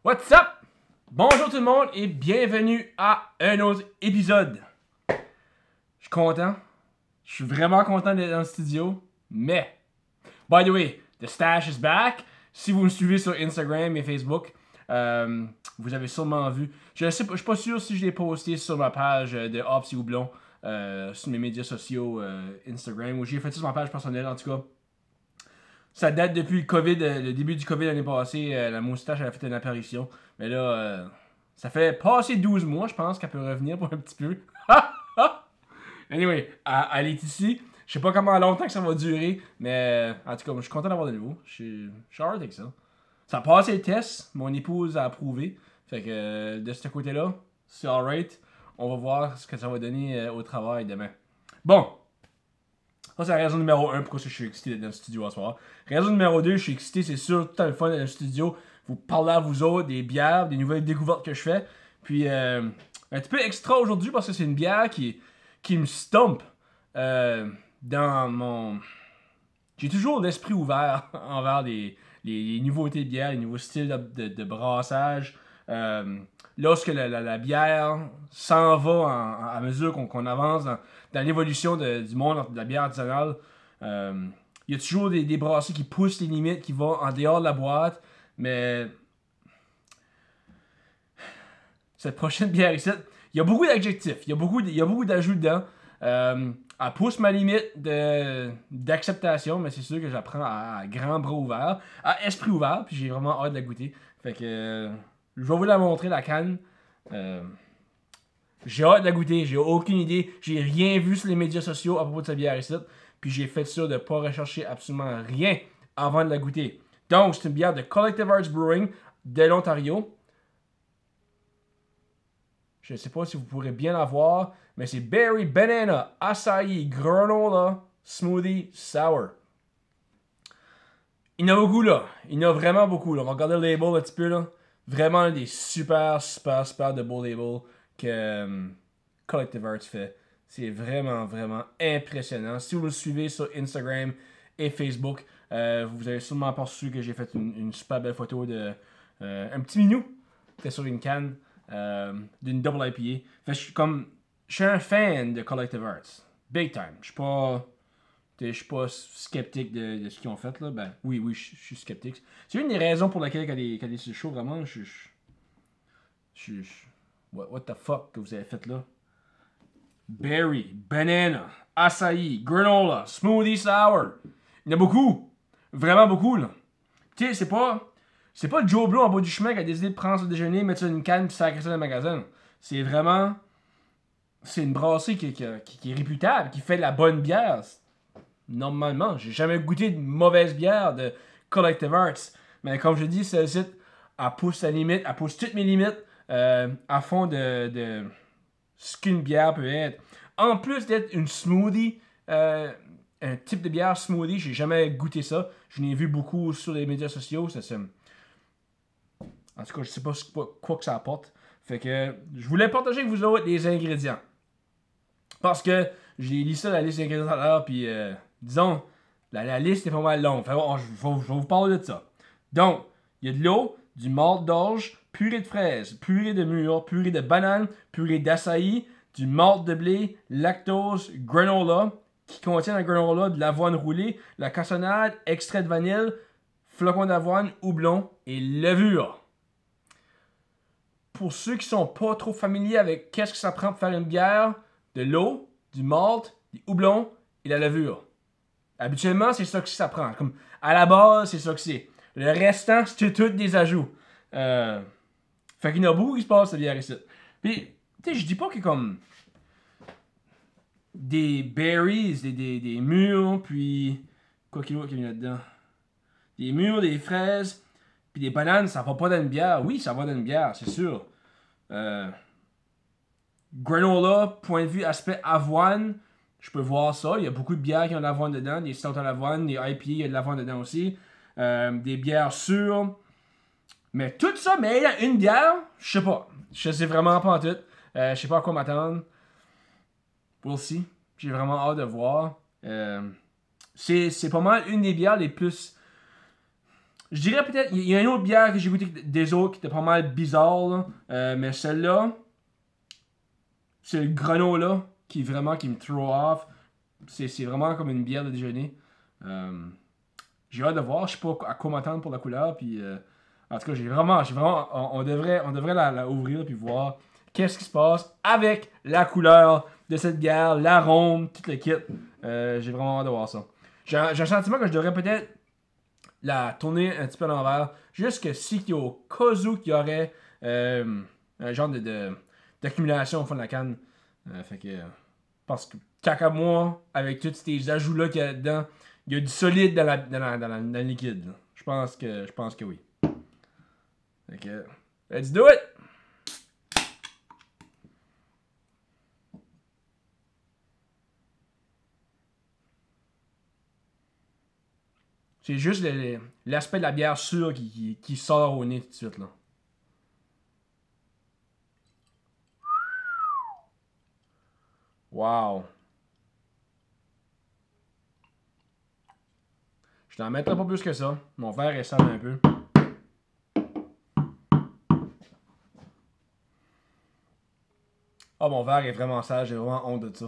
What's up? Bonjour tout le monde et bienvenue à un autre épisode. Je suis content. Je suis vraiment content d'être dans le studio. Mais, by the way, the stash is back. Si vous me suivez sur Instagram et Facebook, vous avez sûrement vu. Je suis pas sûr si je l'ai posté sur ma page de Hops et Houblon, sur mes médias sociaux, Instagram, ou j'ai fait ça sur ma page personnelle en tout cas. Ça date depuis le COVID, le début du COVID l'année passée. La moustache elle a fait une apparition. Mais là, ça fait passer 12 mois, je pense qu'elle peut revenir pour un petit peu. Anyway, elle est ici. Je sais pas comment longtemps que ça va durer. Mais en tout cas, je suis content d'avoir de nouveau. Je suis hard avec ça. Ça a passé le test. Mon épouse a approuvé. Fait que de ce côté-là, c'est alright. On va voir ce que ça va donner au travail demain. Bon. Ça, c'est la raison numéro 1 pourquoi je suis excité d'être dans le studio ce soir. Raison numéro 2, je suis excité, c'est sûr, tout le fun dans le studio. Vous parlez à vous autres des bières, des nouvelles découvertes que je fais. Puis, un petit peu extra aujourd'hui parce que c'est une bière qui me stompe dans mon... J'ai toujours l'esprit ouvert envers les nouveautés de bière, les nouveaux styles de brassage. Lorsque la bière s'en va à mesure qu'on avance dans l'évolution du monde de la bière artisanale, il y a toujours des brasseries qui poussent les limites, qui vont en dehors de la boîte, mais cette prochaine bière ici, il y a beaucoup d'adjectifs, il y a beaucoup d'ajouts dedans. Elle pousse ma limite d'acceptation, mais c'est sûr que j'apprends à grand bras ouvert, à esprit ouvert, puis j'ai vraiment hâte de la goûter. Fait que je vais vous la montrer, la canne. J'ai hâte de la goûter, j'ai aucune idée, j'ai rien vu sur les médias sociaux à propos de cette bière ici, puis j'ai fait sûr de ne pas rechercher absolument rien avant de la goûter. Donc, c'est une bière de Collective Arts Brewing de l'Ontario. Je ne sais pas si vous pourrez bien la voir, mais c'est Berry, Banana, Acai, Granola, Smoothie, Sour. Il y en a beaucoup là. Il y en a vraiment beaucoup là. On va regarder le label un petit peu là. Vraiment des super de beaux labels que Collective Arts fait. C'est vraiment impressionnant. Si vous me suivez sur Instagram et Facebook, vous avez sûrement aperçu que j'ai fait une super belle photo de un petit minou. C'était sur une canne d'une double IPA. Fait, je suis un fan de Collective Arts. Big time. Je suis pas sceptique de ce qu'ils ont fait là. Ben oui, je suis sceptique. C'est une des raisons pour laquelle quand il est sur le show, vraiment, what the fuck que vous avez fait là? Berry, banana, acai, granola, smoothie sour. Il y en a beaucoup. Vraiment beaucoup là. Tu sais, c'est pas le Joe Blow en bas du chemin qui a décidé de prendre son déjeuner, mettre ça dans une canne et sacrer ça dans le magasin. C'est vraiment... C'est une brasserie qui est réputable, qui fait de la bonne bière. Normalement, j'ai jamais goûté de mauvaise bière de Collective Arts. Mais comme je dis, celle-ci, elle pousse la limite, elle pousse toutes mes limites à fond de ce qu'une bière peut être. En plus d'être une smoothie, un type de bière smoothie, j'ai jamais goûté ça. Je n'ai vu beaucoup sur les médias sociaux. En tout cas, je sais pas quoi que ça apporte. Fait que je voulais partager avec vous autres les ingrédients. Parce que j'ai lu ça la liste d'ingrédients tout à l'heure, puis disons, la liste est pas mal longue. Fait bon, je vais vous parler de ça. Donc, il y a de l'eau, du malt d'orge, purée de fraises, purée de mûres, purée de bananes, purée d'acai, du malt de blé, lactose, granola, qui contient la granola de l'avoine roulée, la cassonade, extrait de vanille, flocons d'avoine, houblon et levure. Pour ceux qui sont pas trop familiers avec qu'est-ce que ça prend pour faire une bière, de l'eau, du malt, du houblon et la levure. Habituellement, c'est ça que ça prend. Comme à la base, c'est ça que c'est. Le restant, c'est tout des ajouts. Fait qu'il y en a beaucoup qui se passent, cette bière ici. Puis, tu sais, je dis pas que comme des berries, des mûres, puis quoi qu'il y a là-dedans. Des mûres, des fraises, puis des bananes, ça va pas dans une bière. Oui, ça va dans une bière, c'est sûr. Granola, point de vue aspect avoine, je peux voir ça. Il y a beaucoup de bières qui ont de l'avoine dedans, des stouts à l'avoine, des IPA, il y a de l'avoine dedans aussi. Des bières sûres. Mais tout ça, mais il y a une bière, je sais pas. Je sais vraiment pas en tout. Je sais pas à quoi m'attendre. We'll see. J'ai vraiment hâte de voir. C'est pas mal une des bières les plus Je dirais peut-être, il y a une autre bière que j'ai goûté des autres qui était pas mal bizarre, là. Mais celle-là, c'est le granola qui vraiment qui me throw off. C'est vraiment comme une bière de déjeuner. J'ai hâte de voir, je sais pas à quoi m'attendre pour la couleur. Puis, en tout cas, on devrait la ouvrir puis voir qu'est-ce qui se passe avec la couleur de cette bière, l'arôme, tout le kit. J'ai vraiment hâte de voir ça. J'ai un sentiment que je devrais peut-être la tourner un petit peu à l'envers. Juste que si il y a au cas où qu'il y aurait un genre d'accumulation au fond de la canne. Fait que. Parce que, caca moi, avec tous ces ajouts-là qu'il y a dedans, il y a du solide dans le liquide. Là. Je pense que oui. Fait que. Let's do it! C'est juste l'aspect de la bière sûre qui sort au nez tout de suite. Là. Wow! Je t'en mettrai pas plus que ça. Mon verre est sale un peu. Ah, mon verre est vraiment sale. J'ai vraiment honte de ça.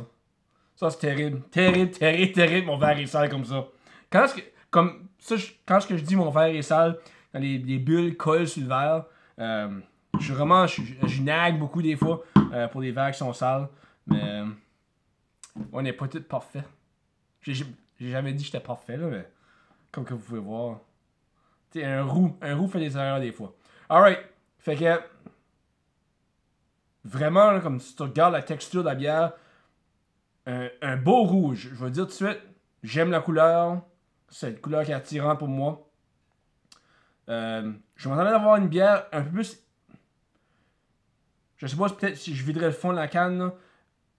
Ça, c'est terrible. Terrible, terrible, terrible. Mon verre est sale comme ça. Quand est-ce que, comme, ça, quand est-ce que je dis mon verre est sale, quand les bulles collent sur le verre, je nague beaucoup des fois pour les verres qui sont sales. Mais on n'est pas tous parfaits. J'ai jamais dit que j'étais parfait, là, mais comme que vous pouvez voir. Tu sais, un roux fait des erreurs des fois. Alright. Fait que, vraiment, là, comme si tu regardes la texture de la bière, un beau rouge. Je vais dire tout de suite, j'aime la couleur. C'est une couleur qui est attirante pour moi. Je m'attendais d'avoir une bière un peu plus. Je sais pas, peut-être si je viderais le fond de la canne, là,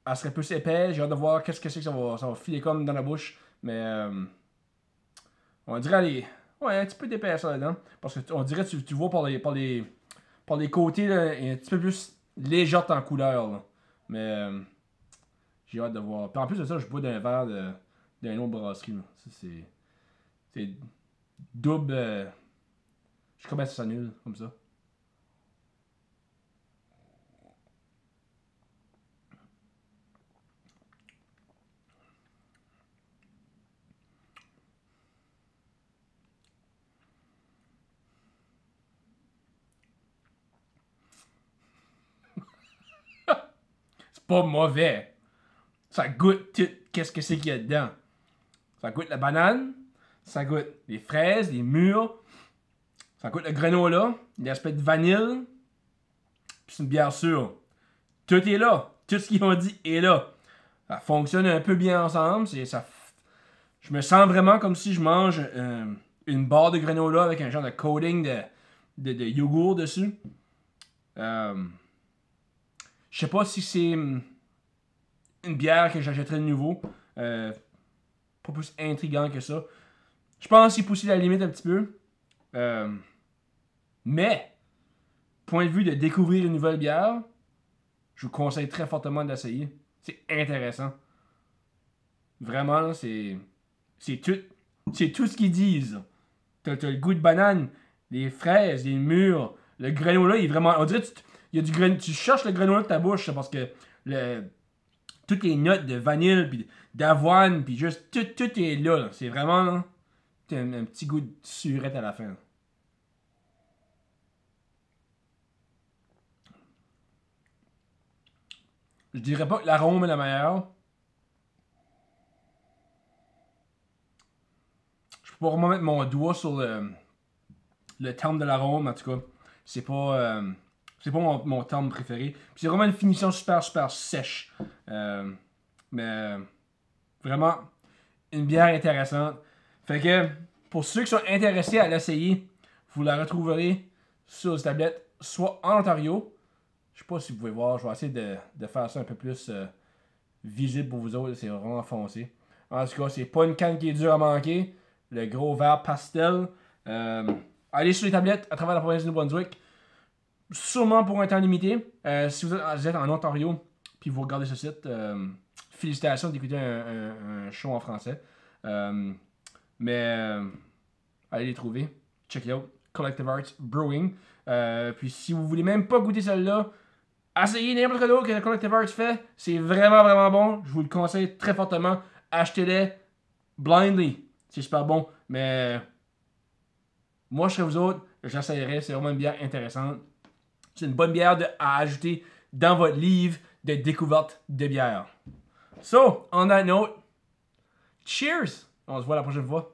elle serait plus épaisse. J'ai hâte de voir qu'est-ce que c'est que ça va filer comme dans la bouche. Mais on dirait aller. Ouais, un petit peu d'épaisseur là-dedans. Parce que on dirait que tu vois par les côtés, là, elle est un petit peu plus légère en couleur. Là. Mais j'ai hâte de voir. Puis en plus de ça, je bois d'un verre d'une autre brasserie. Là. Ça, c'est double. Je sais comment ça s'annule, comme ça. C'est pas mauvais. Ça goûte tout. Qu'est-ce que c'est qu'il y a dedans? Ça goûte la banane. Ça goûte les fraises, les mûres. Ça goûte le granola. L'aspect de vanille. Puis c'est une bière sûre. Tout est là. Tout ce qu'ils ont dit est là. Ça fonctionne un peu bien ensemble. Je me sens vraiment comme si je mange une barre de granola avec un genre de coating de yogourt dessus. Je sais pas si c'est une bière que j'achèterais de nouveau. Pas plus intriguant que ça. Je pense qu'il pousse la limite un petit peu. Mais, point de vue de découvrir une nouvelle bière, je vous conseille très fortement d'essayer. C'est intéressant. Vraiment, là, c'est tout, c'est tout ce qu'ils disent. T'as le goût de banane, les fraises, les mûres, le granola, il est vraiment. On dirait que il y a du tu cherches le granola de ta bouche, parce que toutes les notes de vanille, puis d'avoine, puis juste tout est là. C'est vraiment là. T'as un petit goût de surette à la fin. Je dirais pas que l'arôme est la meilleure. Je peux pas vraiment mettre mon doigt sur le terme de l'arôme, en tout cas. C'est pas mon terme préféré. Puis c'est vraiment une finition super, super sèche. Mais vraiment, une bière intéressante. Fait que, pour ceux qui sont intéressés à l'essayer, vous la retrouverez sur les tablettes, soit en Ontario. Je sais pas si vous pouvez voir, je vais essayer de faire ça un peu plus visible pour vous autres. C'est vraiment foncé. En tout cas, c'est pas une canne qui est dure à manquer. Le gros verre pastel. Allez sur les tablettes à travers la province du Nouveau-Brunswick. Sûrement pour un temps limité. Si vous êtes en Ontario puis vous regardez ce site, félicitations d'écouter un show en français. Mais allez les trouver. check it out. Collective Arts Brewing. Puis si vous voulez même pas goûter celle-là, essayez n'importe quoi d'autre que Collective Arts fait. C'est vraiment, vraiment bon. Je vous le conseille très fortement. Achetez-les blindly. C'est super bon. Mais moi, je serais vous autres, j'essayerais. C'est vraiment une bière intéressante. C'est une bonne bière à ajouter dans votre livre de découverte de bière. So, on that note, cheers! On se voit la prochaine fois.